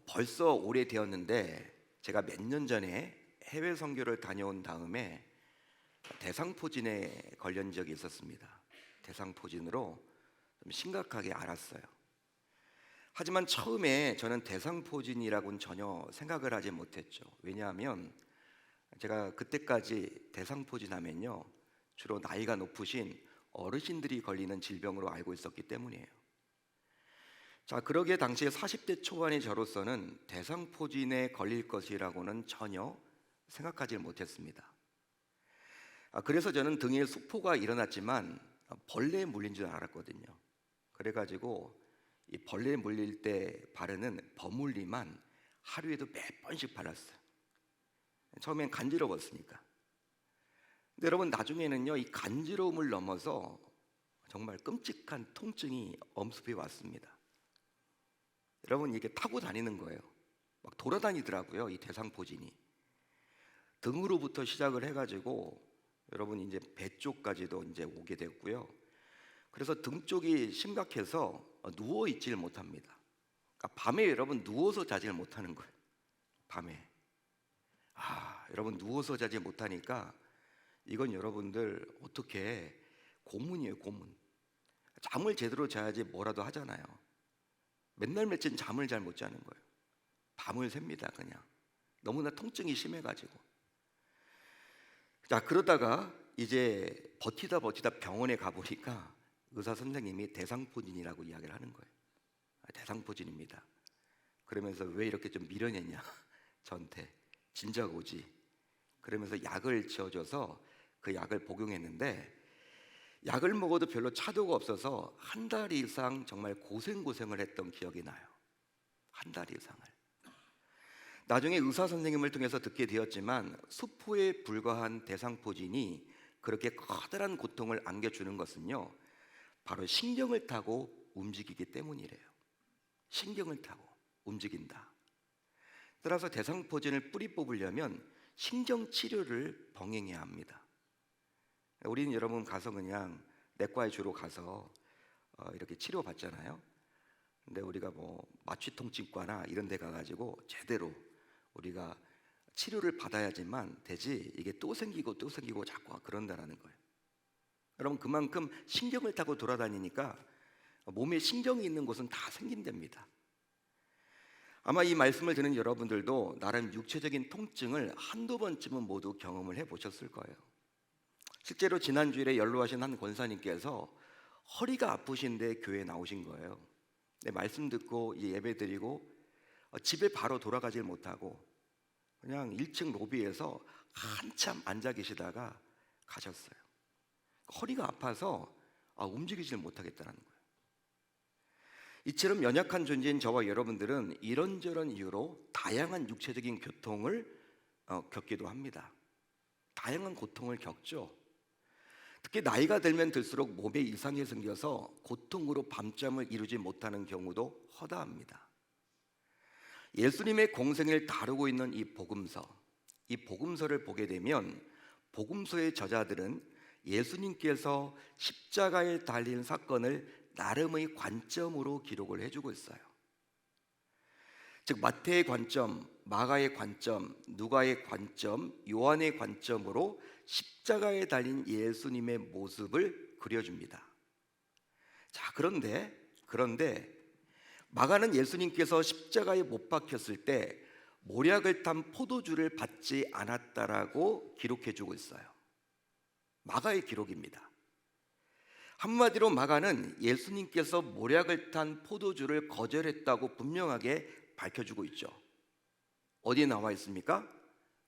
벌써 오래되었는데 제가 몇 년 전에 해외 선교를 다녀온 다음에 대상포진에 걸린 적이 있었습니다. 대상포진으로 좀 심각하게 앓았어요. 하지만 처음에 저는 대상포진이라고는 전혀 생각을 하지 못했죠. 왜냐하면 제가 그때까지 대상포진 하면요, 주로 나이가 높으신 어르신들이 걸리는 질병으로 알고 있었기 때문이에요. 자, 그러기에 당시에 40대 초반의 저로서는 대상포진에 걸릴 것이라고는 전혀 생각하지 못했습니다. 그래서 저는 등에 수포가 일어났지만 벌레에 물린 줄 알았거든요. 그래가지고 이 벌레에 물릴 때 바르는 버물리만 하루에도 몇 번씩 발랐어요. 처음엔 간지러웠으니까. 근데 여러분, 나중에는요, 이 간지러움을 넘어서 정말 끔찍한 통증이 엄습해 왔습니다. 여러분, 이게 타고 다니는 거예요. 막 돌아다니더라고요, 이 대상포진이. 등으로부터 시작을 해가지고 여러분 이제 배 쪽까지도 이제 오게 됐고요. 그래서 등 쪽이 심각해서 누워 있지를 못합니다. 그러니까 밤에 여러분 누워서 자질 못하는 거예요. 밤에. 여러분 누워서 자지 못하니까 이건 여러분들 어떻게 고문이에요, 고문. 잠을 제대로 자야지 뭐라도 하잖아요. 맨날 며칠 잠을 잘 못 자는 거예요. 밤을 샙니다, 그냥. 너무나 통증이 심해가지고. 자, 그러다가 이제 버티다 병원에 가보니까 의사 선생님이 대상포진이라고 이야기를 하는 거예요. 대상포진입니다. 그러면서 왜 이렇게 좀 미련했냐, 저한테 진작 오지. 그러면서 약을 지어줘서 그 약을 복용했는데, 약을 먹어도 별로 차도가 없어서 한 달 이상 정말 고생을 했던 기억이 나요. 한 달 이상을. 나중에 의사 선생님을 통해서 듣게 되었지만 수포에 불과한 대상포진이 그렇게 커다란 고통을 안겨주는 것은요, 바로 신경을 타고 움직이기 때문이래요. 신경을 타고 움직인다. 따라서 대상포진을 뿌리 뽑으려면 신경치료를 병행해야 합니다. 우리는 여러분 가서 그냥 내과에 주로 가서 이렇게 치료받잖아요. 근데 우리가 뭐 마취통증과나 이런 데 가가지고 제대로 우리가 치료를 받아야지만 되지, 이게 또 생기고 자꾸 그런다라는 거예요. 여러분, 그만큼 신경을 타고 돌아다니니까 몸에 신경이 있는 곳은 다 생긴답니다. 아마 이 말씀을 듣는 여러분들도 나름 육체적인 통증을 한두 번쯤은 모두 경험을 해보셨을 거예요. 실제로 지난주일에 연로하신 한 권사님께서 허리가 아프신데 교회에 나오신 거예요. 네, 말씀 듣고 예배 드리고 집에 바로 돌아가질 못하고 그냥 1층 로비에서 한참 앉아 계시다가 가셨어요. 허리가 아파서 움직이질 못하겠다는 거예요. 이처럼 연약한 존재인 저와 여러분들은 이런저런 이유로 다양한 육체적인 고통을 겪기도 합니다. 다양한 고통을 겪죠. 특히 나이가 들면 들수록 몸에 이상이 생겨서 고통으로 밤잠을 이루지 못하는 경우도 허다합니다. 예수님의 공생을 다루고 있는 이 복음서를 보게 되면 복음서의 저자들은 예수님께서 십자가에 달린 사건을 나름의 관점으로 기록을 해주고 있어요. 즉 마태의 관점, 마가의 관점, 누가의 관점, 요한의 관점으로 십자가에 달린 예수님의 모습을 그려줍니다. 자, 그런데 마가는 예수님께서 십자가에 못 박혔을 때 모략을 탄 포도주를 받지 않았다라고 기록해주고 있어요. 마가의 기록입니다. 한마디로 마가는 예수님께서 모략을 탄 포도주를 거절했다고 분명하게 밝혀주고 있죠. 어디에 나와 있습니까?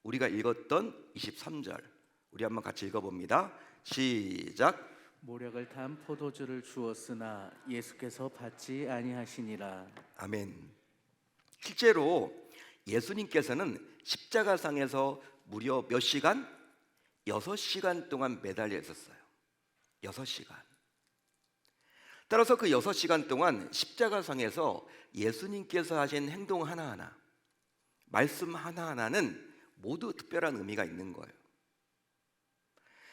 우리가 읽었던 23절, 우리 한번 같이 읽어봅니다. 시작. 모략을 탄 포도주를 주었으나 예수께서 받지 아니하시니라. 아멘. 실제로 예수님께서는 십자가상에서 무려 몇 시간? 6시간 동안 매달려 있었어요. 6시간. 따라서 그 6시간 동안 십자가상에서 예수님께서 하신 행동 하나하나, 말씀 하나하나는 모두 특별한 의미가 있는 거예요.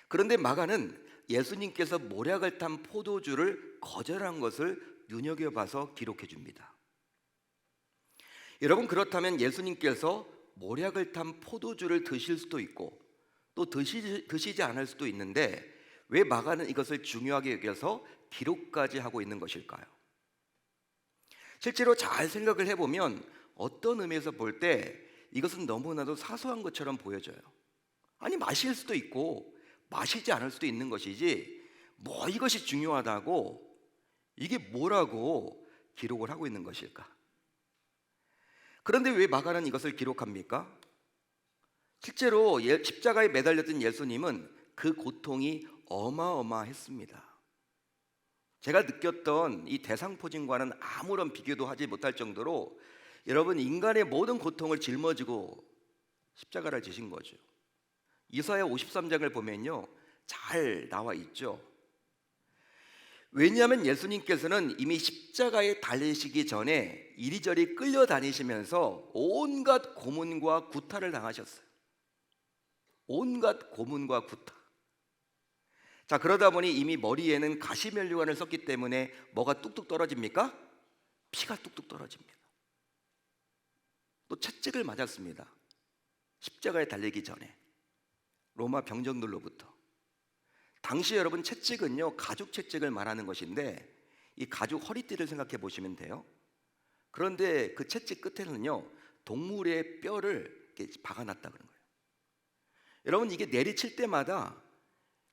그런데 마가는 예수님께서 모략을 탄 포도주를 거절한 것을 눈여겨봐서 기록해 줍니다. 여러분, 그렇다면 예수님께서 모략을 탄 포도주를 드실 수도 있고 또 드시지 않을 수도 있는데 왜 마가는 이것을 중요하게 여겨서 기록까지 하고 있는 것일까요? 실제로 잘 생각을 해보면 어떤 의미에서 볼 때 이것은 너무나도 사소한 것처럼 보여져요. 아니, 마실 수도 있고 마시지 않을 수도 있는 것이지 뭐 이것이 중요하다고, 이게 뭐라고 기록을 하고 있는 것일까? 그런데 왜 마가는 이것을 기록합니까? 실제로 십자가에 매달렸던 예수님은 그 고통이 어마어마했습니다. 제가 느꼈던 이 대상포진과는 아무런 비교도 하지 못할 정도로 여러분, 인간의 모든 고통을 짊어지고 십자가를 지신 거죠. 이사야 53장을 보면요, 잘 나와 있죠. 왜냐하면 예수님께서는 이미 십자가에 달리시기 전에 이리저리 끌려다니시면서 온갖 고문과 구타를 당하셨어요. 온갖 고문과 구타. 자, 그러다 보니 이미 머리에는 가시면류관을 썼기 때문에 뭐가 뚝뚝 떨어집니까? 피가 뚝뚝 떨어집니다. 또 채찍을 맞았습니다. 십자가에 달리기 전에 로마 병정들로부터. 당시 여러분, 채찍은요, 가죽 채찍을 말하는 것인데 이 가죽 허리띠를 생각해 보시면 돼요. 그런데 그 채찍 끝에는요, 동물의 뼈를 이렇게 박아놨다 그런 거예요. 여러분, 이게 내리칠 때마다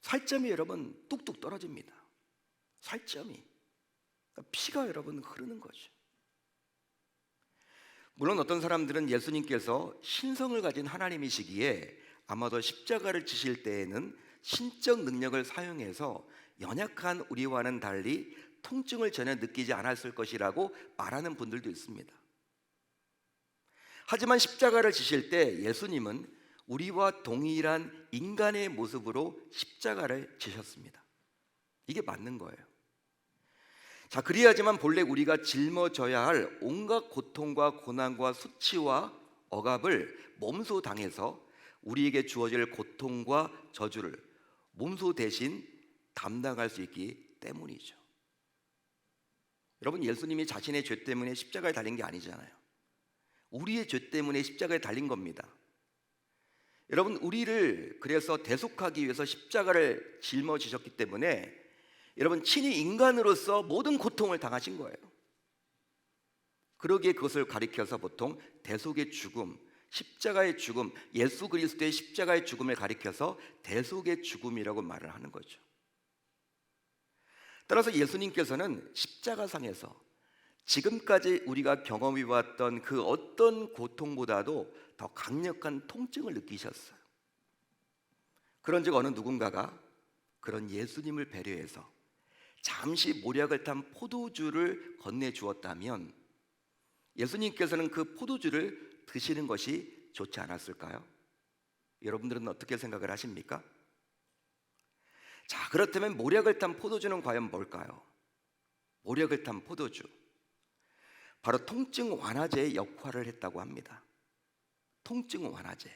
살점이 여러분 뚝뚝 떨어집니다. 살점이. 그러니까 피가 여러분 흐르는 거죠. 물론 어떤 사람들은 예수님께서 신성을 가진 하나님이시기에 아마도 십자가를 지실 때에는 신적 능력을 사용해서 연약한 우리와는 달리 통증을 전혀 느끼지 않았을 것이라고 말하는 분들도 있습니다. 하지만 십자가를 지실 때 예수님은 우리와 동일한 인간의 모습으로 십자가를 지셨습니다. 이게 맞는 거예요. 자, 그래야지만 본래 우리가 짊어져야 할 온갖 고통과 고난과 수치와 억압을 몸소 당해서 우리에게 주어질 고통과 저주를 몸소 대신 담당할 수 있기 때문이죠. 여러분, 예수님이 자신의 죄 때문에 십자가에 달린 게 아니잖아요. 우리의 죄 때문에 십자가에 달린 겁니다. 여러분, 우리를 그래서 대속하기 위해서 십자가를 짊어지셨기 때문에 여러분, 친히 인간으로서 모든 고통을 당하신 거예요. 그러기에 그것을 가리켜서 보통 대속의 죽음, 십자가의 죽음, 예수 그리스도의 십자가의 죽음을 가리켜서 대속의 죽음이라고 말을 하는 거죠. 따라서 예수님께서는 십자가상에서 지금까지 우리가 경험해 왔던 그 어떤 고통보다도 더 강력한 통증을 느끼셨어요. 그런즉 어느 누군가가 그런 예수님을 배려해서 잠시 모략을 탄 포도주를 건네주었다면 예수님께서는 그 포도주를 드시는 것이 좋지 않았을까요? 여러분들은 어떻게 생각을 하십니까? 자, 그렇다면 모략을 탄 포도주는 과연 뭘까요? 모략을 탄 포도주, 바로 통증 완화제의 역할을 했다고 합니다. 통증 완화제.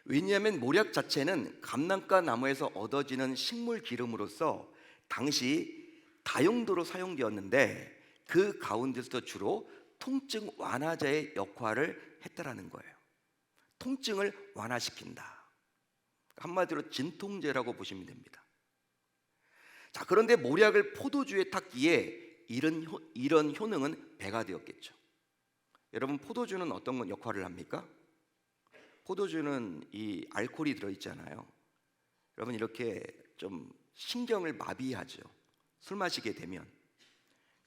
왜냐하면 모략 자체는 감람가 나무에서 얻어지는 식물 기름으로서 당시 다용도로 사용되었는데 그 가운데서도 주로 통증 완화제의 역할을 했다라는 거예요. 통증을 완화시킨다. 한마디로 진통제라고 보시면 됩니다. 자, 그런데 모략을 포도주에 탔기에 이런 효능은 배가 되었겠죠. 여러분, 포도주는 어떤 역할을 합니까? 포도주는 이 알코올이 들어있잖아요. 여러분, 이렇게 좀 신경을 마비하죠. 술 마시게 되면.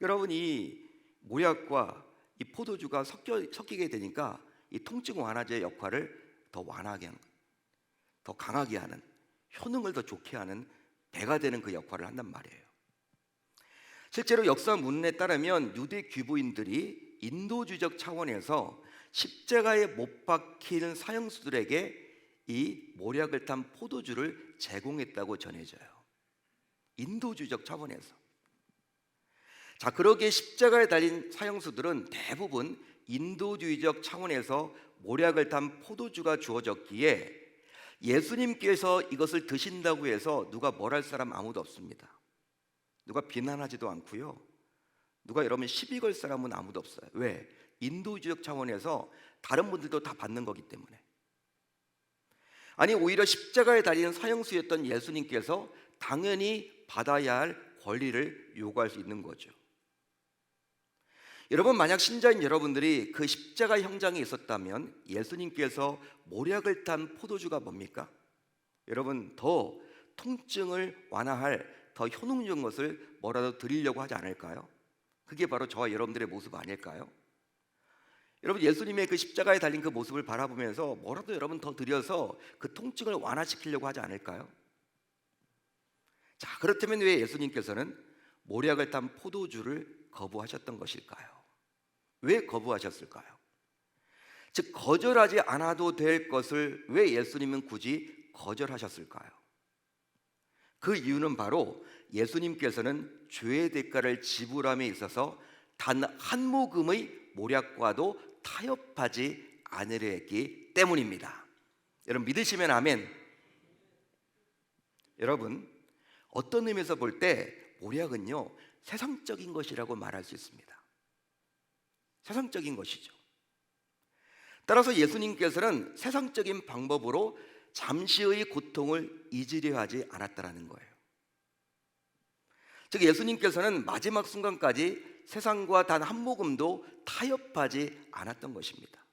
여러분, 이 모약과 이 포도주가 섞이게 되니까 이 통증 완화제의 역할을 더 완화하게 하는, 더 강하게 하는, 효능을 더 좋게 하는 배가 되는 그 역할을 한단 말이에요. 실제로 역사 문헌에 따르면 유대 귀부인들이 인도주의적 차원에서 십자가에 못 박힌 사형수들에게 이 모략을 탄 포도주를 제공했다고 전해져요. 인도주의적 차원에서. 자, 그러기에 십자가에 달린 사형수들은 대부분 인도주의적 차원에서 모략을 탄 포도주가 주어졌기에 예수님께서 이것을 드신다고 해서 누가 뭘 할 사람 아무도 없습니다. 누가 비난하지도 않고요. 누가 여러분 시비 걸 사람은 아무도 없어요. 왜? 인도주의적 차원에서 다른 분들도 다 받는 거기 때문에. 아니 오히려 십자가에 달리는 사형수였던 예수님께서 당연히 받아야 할 권리를 요구할 수 있는 거죠. 여러분, 만약 신자인 여러분들이 그 십자가 형장에 있었다면 예수님께서 모략을 탄 포도주가 뭡니까? 여러분, 더 통증을 완화할 더 효능적인 것을 뭐라도 드리려고 하지 않을까요? 그게 바로 저와 여러분들의 모습 아닐까요? 여러분, 예수님의 그 십자가에 달린 그 모습을 바라보면서 뭐라도 여러분 더 드려서 그 통증을 완화시키려고 하지 않을까요? 자, 그렇다면 왜 예수님께서는 모략을 탄 포도주를 거부하셨던 것일까요? 왜 거부하셨을까요? 즉, 거절하지 않아도 될 것을 왜 예수님은 굳이 거절하셨을까요? 그 이유는 바로 예수님께서는 죄의 대가를 지불함에 있어서 단 한 모금의 모략과도 타협하지 않으려 했기 때문입니다. 여러분, 믿으시면 아멘. 여러분, 어떤 의미에서 볼 때 모략은요, 세상적인 것이라고 말할 수 있습니다. 세상적인 것이죠. 따라서 예수님께서는 세상적인 방법으로 잠시의 고통을 잊으려 하지 않았다라는 거예요. 즉, 예수님께서는 마지막 순간까지 세상과 단 한 모금도 타협하지 않았던 것입니다.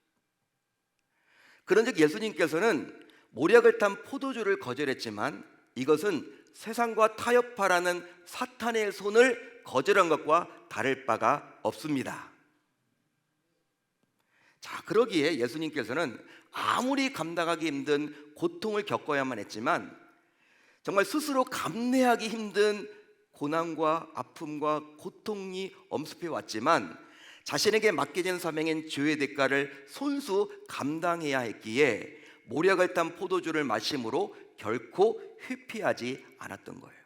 그런즉 예수님께서는 모략을 탄 포도주를 거절했지만 이것은 세상과 타협하라는 사탄의 손을 거절한 것과 다를 바가 없습니다. 자, 그러기에 예수님께서는 아무리 감당하기 힘든 고통을 겪어야만 했지만 정말 스스로 감내하기 힘든 고난과 아픔과 고통이 엄습해 왔지만 자신에게 맡겨진 사명인 죄의 대가를 손수 감당해야 했기에 모략을 탄 포도주를 마심으로 결코 회피하지 않았던 거예요.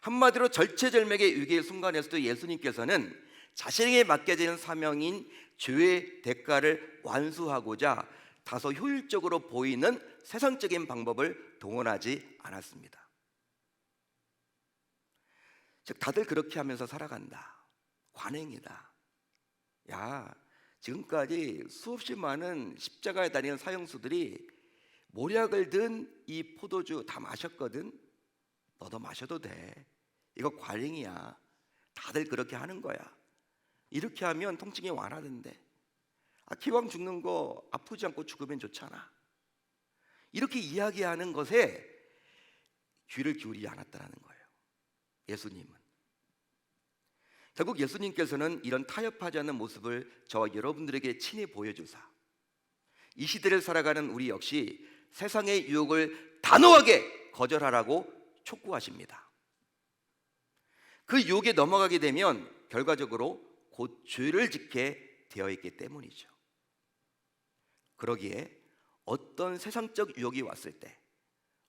한마디로 절체절명의 위기의 순간에서도 예수님께서는 자신에게 맡겨지는 사명인 죄의 대가를 완수하고자 다소 효율적으로 보이는 세상적인 방법을 동원하지 않았습니다. 즉, 다들 그렇게 하면서 살아간다. 관행이다. 야, 지금까지 수없이 많은 십자가에 달리는 사형수들이 모략을 든 이 포도주 다 마셨거든. 너도 마셔도 돼. 이거 관행이야. 다들 그렇게 하는 거야. 이렇게 하면 통증이 완화된대. 기왕 죽는 거 아프지 않고 죽으면 좋잖아. 이렇게 이야기하는 것에 귀를 기울이지 않았다는 거예요. 예수님은. 결국 예수님께서는 이런 타협하지 않는 모습을 저와 여러분들에게 친히 보여주사 이 시대를 살아가는 우리 역시 세상의 유혹을 단호하게 거절하라고 촉구하십니다. 그 유혹에 넘어가게 되면 결과적으로 곧 죄를 짓게 되어 있기 때문이죠. 그러기에 어떤 세상적 유혹이 왔을 때,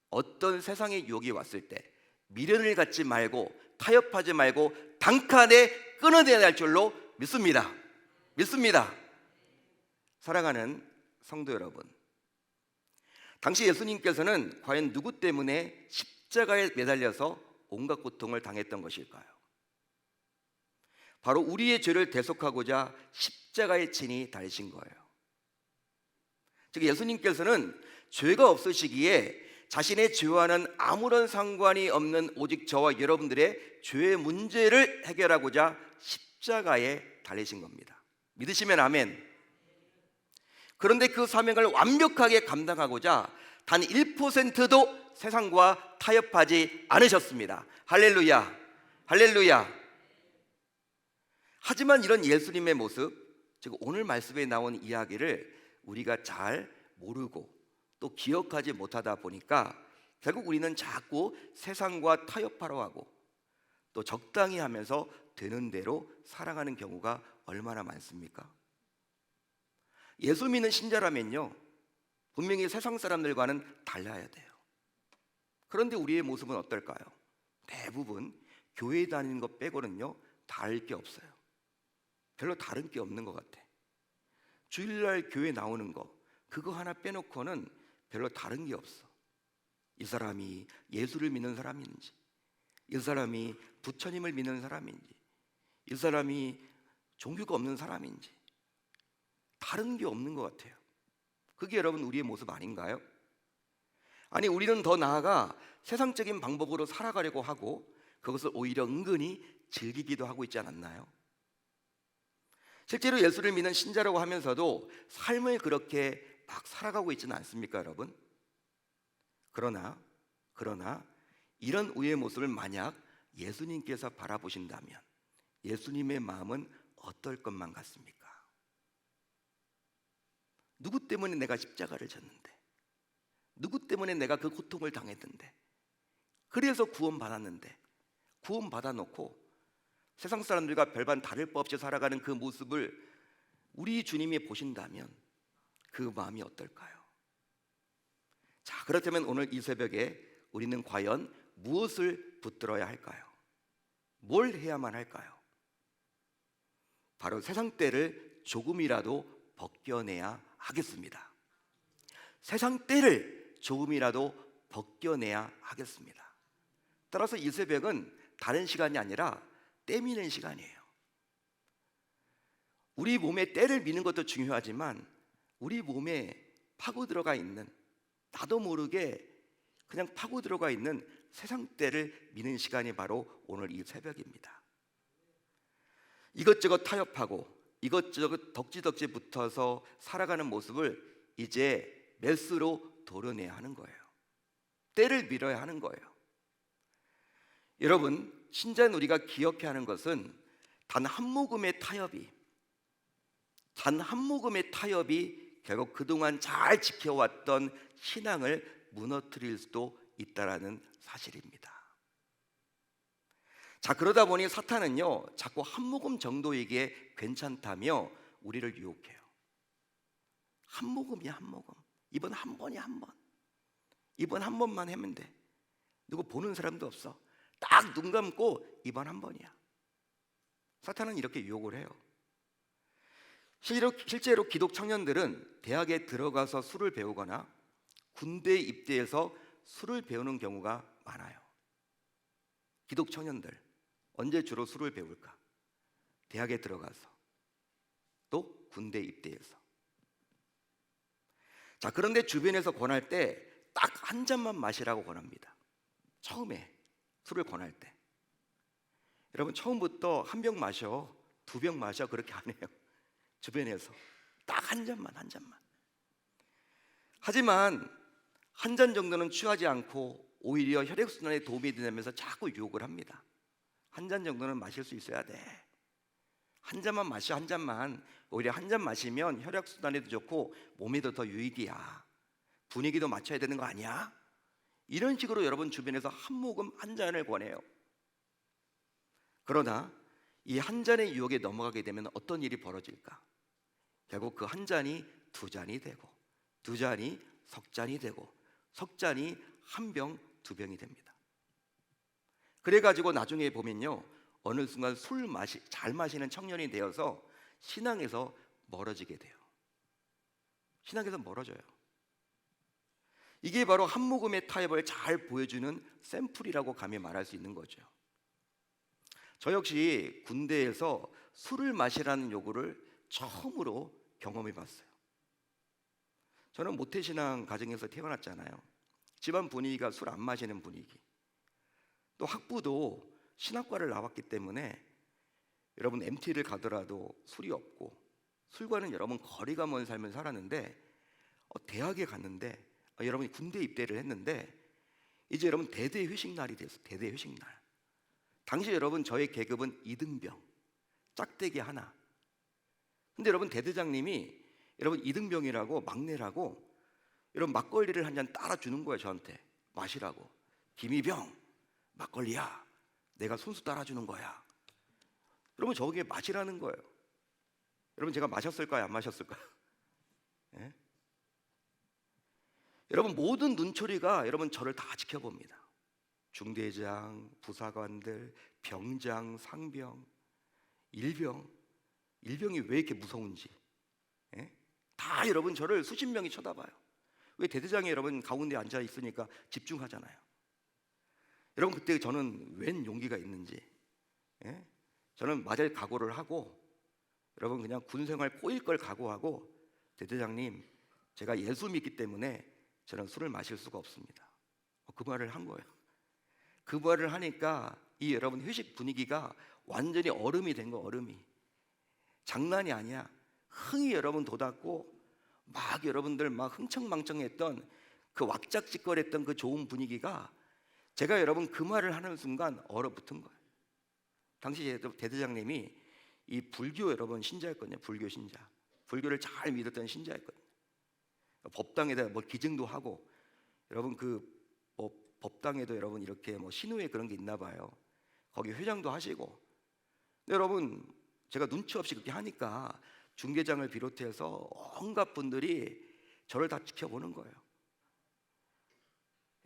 어떤 세상의 유혹이 왔을 때 미련을 갖지 말고 타협하지 말고 단칸에 끊어내야 할 줄로 믿습니다. 사랑하는 성도 여러분, 당시 예수님께서는 과연 누구 때문에 십자가에 매달려서 온갖 고통을 당했던 것일까요? 바로 우리의 죄를 대속하고자 십자가에 친히 달리신 거예요. 즉, 예수님께서는 죄가 없으시기에 자신의 죄와는 아무런 상관이 없는 오직 저와 여러분들의 죄의 문제를 해결하고자 십자가에 달리신 겁니다. 믿으시면 아멘. 그런데 그 사명을 완벽하게 감당하고자 단 1%도 세상과 타협하지 않으셨습니다. 할렐루야, 할렐루야. 하지만 이런 예수님의 모습, 즉 오늘 말씀에 나온 이야기를 우리가 잘 모르고 또 기억하지 못하다 보니까 결국 우리는 자꾸 세상과 타협하려 하고 또 적당히 하면서 되는 대로 살아가는 경우가 얼마나 많습니까? 예수 믿는 신자라면요, 분명히 세상 사람들과는 달라야 돼요. 그런데 우리의 모습은 어떨까요? 대부분 교회 다니는 것 빼고는요 다를 게 없어요. 별로 다른 게 없는 것 같아. 주일날 교회 나오는 거 그거 하나 빼놓고는 별로 다른 게 없어. 이 사람이 예수를 믿는 사람인지, 이 사람이 부처님을 믿는 사람인지, 이 사람이 종교가 없는 사람인지 다른 게 없는 것 같아요. 그게 여러분 우리의 모습 아닌가요? 아니, 우리는 더 나아가 세상적인 방법으로 살아가려고 하고 그것을 오히려 은근히 즐기기도 하고 있지 않았나요? 실제로 예수를 믿는 신자라고 하면서도 삶을 그렇게 막 살아가고 있지는 않습니까, 여러분? 그러나 이런 우리의 모습을 만약 예수님께서 바라보신다면 예수님의 마음은 어떨 것만 같습니까? 누구 때문에 내가 십자가를 졌는데, 누구 때문에 내가 그 고통을 당했는데, 그래서 구원받았는데, 구원받아 놓고 세상 사람들과 별반 다를 바 없이 살아가는 그 모습을 우리 주님이 보신다면 그 마음이 어떨까요? 자, 그렇다면 오늘 이 새벽에 우리는 과연 무엇을 붙들어야 할까요? 뭘 해야만 할까요? 바로 세상 때를 조금이라도 벗겨내야 하겠습니다. 세상 때를 조금이라도 벗겨내야 하겠습니다. 따라서 이 새벽은 다른 시간이 아니라 때 미는 시간이에요. 우리 몸에 때를 미는 것도 중요하지만 우리 몸에 파고 들어가 있는, 나도 모르게 그냥 파고 들어가 있는 세상 때를 미는 시간이 바로 오늘 이 새벽입니다. 이것저것 타협하고 이것저것 덕지덕지 붙어서 살아가는 모습을 이제 메스로 도려내야 하는 거예요. 때를 밀어야 하는 거예요. 여러분, 신자는 우리가 기억해야 하는 것은 단 한 모금의 타협이 결국 그동안 잘 지켜왔던 신앙을 무너뜨릴 수도 있다라는 사실입니다. 자, 그러다 보니 사탄은요, 자꾸 한 모금 정도이기에 괜찮다며 우리를 유혹해요. 한 모금이야, 한 모금. 이번 한 번이야, 한 번. 이번 한 번만 하면 돼. 누구 보는 사람도 없어. 딱 눈 감고 이번 한 번이야. 사탄은 이렇게 유혹을 해요. 실제로 기독 청년들은 대학에 들어가서 술을 배우거나 군대에 입대해서 술을 배우는 경우가 많아요. 기독 청년들 언제 주로 술을 배울까? 대학에 들어가서, 또 군대에 입대해서. 자, 그런데 주변에서 권할 때 딱 한 잔만 마시라고 권합니다. 처음에 술을 권할 때. 여러분, 처음부터 한 병 마셔, 두 병 마셔, 그렇게 안 해요. 주변에서 딱 한 잔만. 하지만 한 잔 정도는 취하지 않고 오히려 혈액순환에 도움이 되면서 자꾸 유혹을 합니다. 한 잔 정도는 마실 수 있어야 돼. 한 잔만 마셔, 한 잔만. 오히려 한 잔 마시면 혈액순환에도 좋고 몸에도 더 유익이야. 분위기도 맞춰야 되는 거 아니야? 이런 식으로 여러분 주변에서 한 모금 한 잔을 권해요. 그러나 이 한 잔의 유혹에 넘어가게 되면 어떤 일이 벌어질까? 결국 그 한 잔이 두 잔이 되고, 두 잔이 석 잔이 되고, 석 잔이 한 병, 두 병이 됩니다. 그래가지고 나중에 보면요, 어느 순간 잘 마시는 청년이 되어서 신앙에서 멀어지게 돼요. 신앙에서 멀어져요. 이게 바로 한 모금의 타협을 잘 보여주는 샘플이라고 감히 말할 수 있는 거죠. 저 역시 군대에서 술을 마시라는 요구를 처음으로 경험해 봤어요. 저는 모태신앙 가정에서 태어났잖아요. 집안 분위기가 술 안 마시는 분위기. 또 학부도 신학과를 나왔기 때문에 여러분 MT를 가더라도 술이 없고, 술과는 여러분 거리가 먼 삶을 살았는데 대학에 갔는데 여러분이 군대 입대를 했는데 이제 여러분 대대 회식 날이 됐어요. 대대 회식 날. 당시 여러분 저의 계급은 이등병, 짝대기 하나. 근데 여러분 대대장님이 여러분 이등병이라고 막내라고 여러분 막걸리를 한 잔 따라 주는 거예요. 저한테 마시라고. 김이병 막걸리야, 내가 손수 따라 주는 거야. 여러분 저게 마시라는 거예요. 여러분 제가 마셨을까요, 안 마셨을까요? 예? 여러분 모든 눈초리가 여러분 저를 다 지켜봅니다. 중대장, 부사관들, 병장, 상병, 일병이 왜 이렇게 무서운지, 예? 다 여러분 저를 수십 명이 쳐다봐요. 왜? 대대장이 여러분 가운데 앉아 있으니까 집중하잖아요. 여러분 그때 저는 웬 용기가 있는지, 예? 저는 맞을 각오를 하고 여러분 그냥 군 생활 꼬일 걸 각오하고 대대장님 제가 예수 믿기 때문에 저는 술을 마실 수가 없습니다. 그 말을 한 거예요. 그 말을 하니까 이 여러분 회식 분위기가 완전히 얼음이 된 거, 얼음이. 장난이 아니야. 흥이 여러분 돋았고 막 여러분들 막 흥청망청했던 그 왁작지껄했던 그 좋은 분위기가 제가 여러분 그 말을 하는 순간 얼어붙은 거예요. 당시 대대장님이 이 불교 여러분 신자였거든요. 불교 신자. 불교를 잘 믿었던 신자였거든요. 법당에다 뭐 기증도 하고 여러분 그 뭐 법당에도 여러분 이렇게 뭐 신우회 그런 게 있나 봐요. 거기 회장도 하시고. 근데 여러분 제가 눈치 없이 그렇게 하니까 중계장을 비롯해서 온갖 분들이 저를 다 지켜보는 거예요.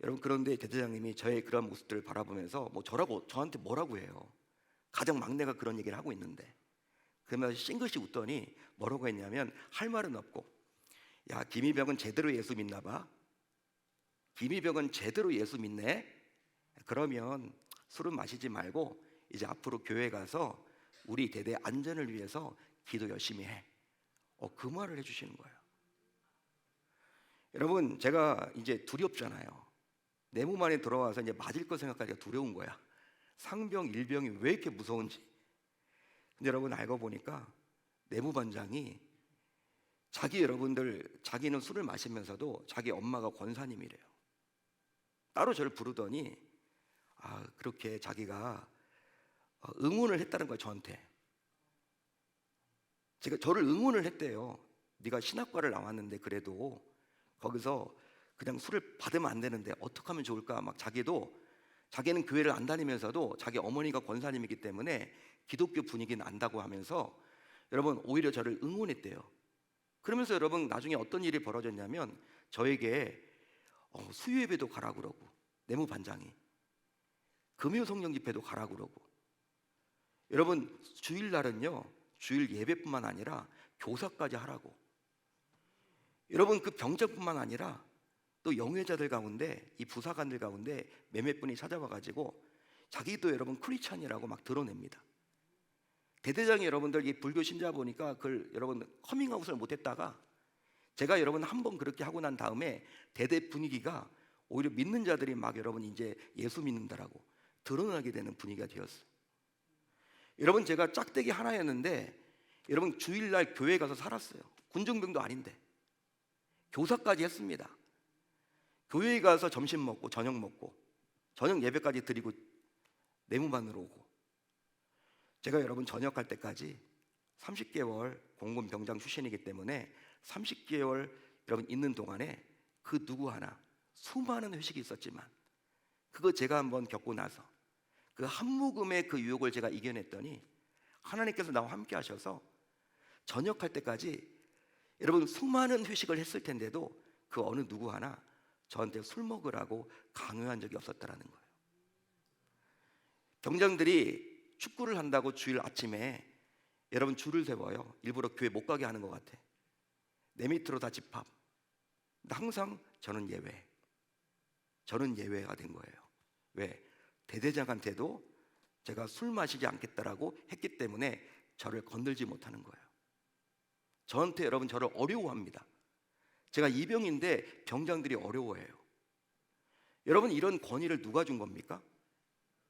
여러분 그런데 대대장님이 저의 그런 모습들을 바라보면서 뭐 저한테 뭐라고 해요. 가장 막내가 그런 얘기를 하고 있는데 그러면 싱긋이 웃더니 뭐라고 했냐면 할 말은 없고 야 김이병은 제대로 예수 믿나 봐. 김이병은 제대로 예수 믿네. 그러면 술은 마시지 말고 이제 앞으로 교회 가서 우리 대대 안전을 위해서 기도 열심히 해. 그 말을 해주시는 거예요. 여러분 제가 이제 두렵잖아요. 내 몸 안에 들어와서 이제 맞을 거 생각하니까 두려운 거야. 상병 일병이 왜 이렇게 무서운지. 근데 여러분 알고 보니까 내무반장이 자기는 술을 마시면서도 자기 엄마가 권사님이래요. 따로 저를 부르더니 그렇게 자기가 응원을 했다는 거예요. 저한테. 저를 응원을 했대요. 네가 신학과를 나왔는데 그래도 거기서 그냥 술을 받으면 안 되는데 어떻게 하면 좋을까? 막 자기는 교회를 안 다니면서도 자기 어머니가 권사님이기 때문에 기독교 분위기는 안다고 하면서 여러분 오히려 저를 응원했대요. 그러면서 여러분 나중에 어떤 일이 벌어졌냐면 저에게 수요예배도 가라 그러고 내무반장이 금요 성령 집회도 가라 그러고 여러분 주일날은요 주일 예배뿐만 아니라 교사까지 하라고. 여러분 그 병자뿐만 아니라 또 영회자들 가운데 이 부사관들 가운데 몇몇 분이 찾아와 가지고 자기도 여러분 크리스찬이라고 막 드러냅니다. 대대장이 여러분들 이 불교 신자 보니까 그걸 여러분 커밍아웃을 못했다가 제가 여러분 한번 그렇게 하고 난 다음에 대대 분위기가 오히려 믿는 자들이 막 여러분 이제 예수 믿는다라고 드러나게 되는 분위기가 되었어요. 여러분 제가 짝대기 하나였는데 여러분 주일날 교회 가서 살았어요. 군중병도 아닌데 교사까지 했습니다. 교회에 가서 점심 먹고 저녁 먹고 저녁 예배까지 드리고 내무반으로 오고 제가 여러분 전역할 때까지 30개월 공군 병장 출신이기 때문에 30개월 여러분 있는 동안에 그 누구 하나 수많은 회식이 있었지만 그거 제가 한번 겪고 나서 그 한 모금의 그 유혹을 제가 이겨냈더니 하나님께서 나와 함께 하셔서 전역할 때까지 여러분 수많은 회식을 했을 텐데도 그 어느 누구 하나 저한테 술 먹으라고 강요한 적이 없었다라는 거예요. 병장들이 축구를 한다고 주일 아침에 여러분 줄을 세워요. 일부러 교회 못 가게 하는 것 같아. 내 밑으로 다 집합. 근데 항상 저는 예외가 된 거예요. 왜? 대대장한테도 제가 술 마시지 않겠다라고 했기 때문에 저를 건들지 못하는 거예요. 저한테 여러분 저를 어려워합니다. 제가 이병인데 병장들이 어려워해요. 여러분 이런 권위를 누가 준 겁니까?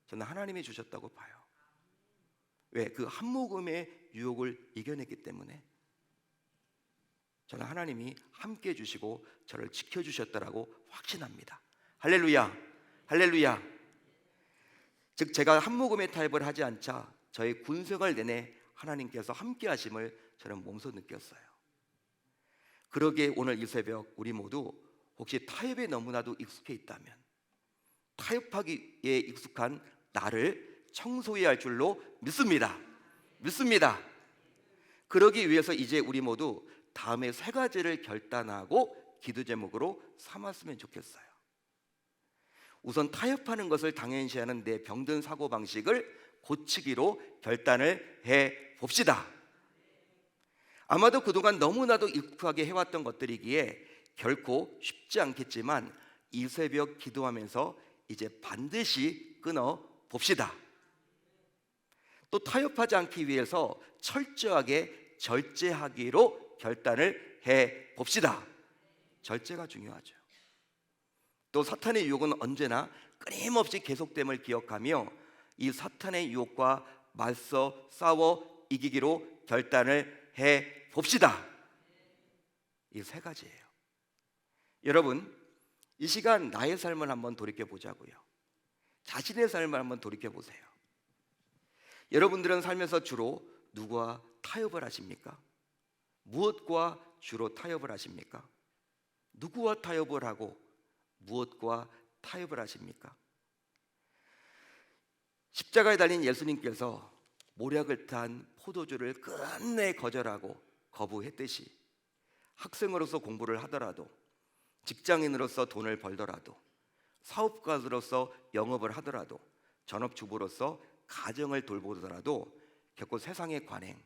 저는 하나님이 주셨다고 봐요. 왜? 그 한 모금의 유혹을 이겨냈기 때문에 저는 하나님이 함께 해주시고 저를 지켜주셨다라고 확신합니다. 할렐루야, 할렐루야. 즉 제가 한 모금의 타협을 하지 않자 저의 군생활 내내 하나님께서 함께 하심을 저는 몸소 느꼈어요. 그러기에 오늘 이 새벽 우리 모두 혹시 타협에 너무나도 익숙해 있다면 타협하기에 익숙한 나를 청소해야 할 줄로 믿습니다. 그러기 위해서 이제 우리 모두 다음에 세 가지를 결단하고 기도 제목으로 삼았으면 좋겠어요. 우선 타협하는 것을 당연시하는 내 병든 사고방식을 고치기로 결단을 해 봅시다. 아마도 그동안 너무나도 익숙하게 해왔던 것들이기에 결코 쉽지 않겠지만 이 새벽 기도하면서 이제 반드시 끊어 봅시다. 또 타협하지 않기 위해서 철저하게 절제하기로 결단을 해 봅시다. 절제가 중요하죠. 또 사탄의 유혹은 언제나 끊임없이 계속됨을 기억하며 이 사탄의 유혹과 맞서 싸워 이기기로 결단을 해 봅시다. 이 세 가지예요. 여러분, 이 시간 나의 삶을 한번 돌이켜 보자고요. 자신의 삶을 한번 돌이켜 보세요. 여러분들은 살면서 주로 누구와 타협을 하십니까? 무엇과 주로 타협을 하십니까? 누구와 타협을 하고 무엇과 타협을 하십니까? 십자가에 달린 예수님께서 모략을 탄 포도주를 끝내 거절하고 거부했듯이 학생으로서 공부를 하더라도, 직장인으로서 돈을 벌더라도, 사업가로서 영업을 하더라도, 전업주부로서 가정을 돌보더라도 결코 세상의 관행,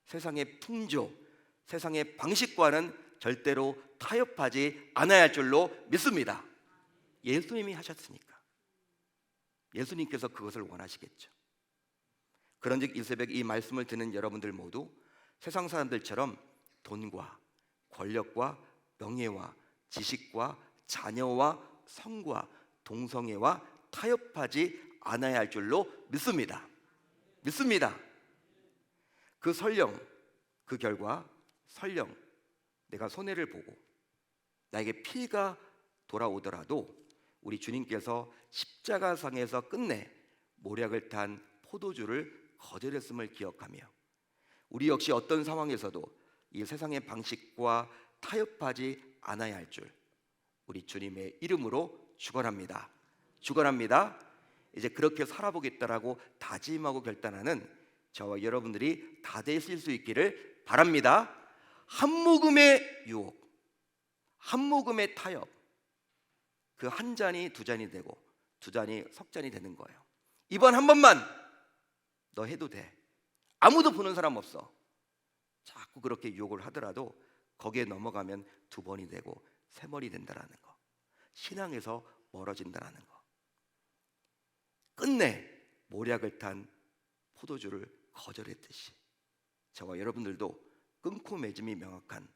세상의 풍조, 세상의 방식과는 절대로 타협하지 않아야 할 줄로 믿습니다. 예수님이 하셨으니까 예수님께서 그것을 원하시겠죠. 그런즉 이 새벽 이 말씀을 듣는 여러분들 모두 세상 사람들처럼 돈과 권력과 명예와 지식과 자녀와 성과 동성애와 타협하지 않아야 할 줄로 믿습니다. 믿습니다. 그 설령, 그 결과 설령 내가 손해를 보고 나에게 피해가 돌아오더라도 우리 주님께서 십자가상에서 끝내 모략을 탄 포도주를 거절했음을 기억하며 우리 역시 어떤 상황에서도 이 세상의 방식과 타협하지 않아야 할 줄 우리 주님의 이름으로 축원합니다. 축원합니다. 이제 그렇게 살아보겠다라고 다짐하고 결단하는 저와 여러분들이 다 되실 수 있기를 바랍니다. 한 모금의 유혹, 한 모금의 타협, 그 한 잔이 두 잔이 되고 두 잔이 석 잔이 되는 거예요. 이번 한 번만 너 해도 돼. 아무도 보는 사람 없어. 자꾸 그렇게 유혹을 하더라도 거기에 넘어가면 두 번이 되고 세 번이 된다라는 거. 신앙에서 멀어진다라는 거. 끝내 모략을 탄 포도주를 거절했듯이 저와 여러분들도 끊고 맺음이 명확한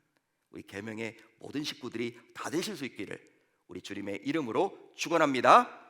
우리 계명의 모든 식구들이 다 되실 수 있기를 우리 주님의 이름으로 축원합니다.